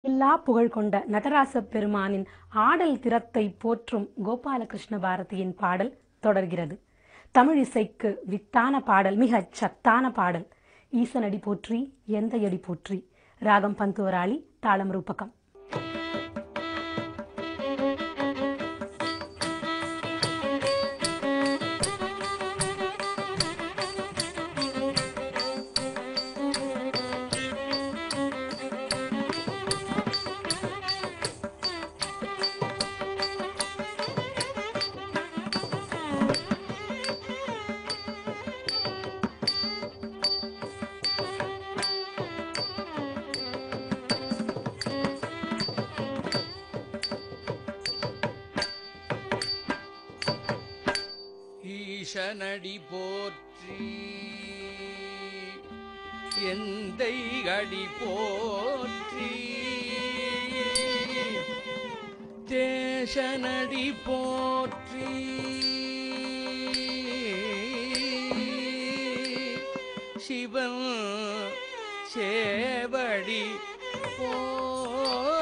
எல்லா புகழ் கொண்ட நடராச பெருமானின் ஆடல் திறத்தை போற்றும் கோபாலகிருஷ்ண பாரதியின் பாடல் தொடர்கிறது. தமிழ் இசைக்கு வித்தான பாடல், மிகச் சத்தான பாடல். ஈசனடி போற்றி, எந்தையடி போற்றி. ராகம் பந்துவராளி, தாளம் ரூபகம். ஈசனடி போற்றி, எந்தையடி போற்றி. தேசனடி போற்றி, சிவன் சேவடி போற்றி.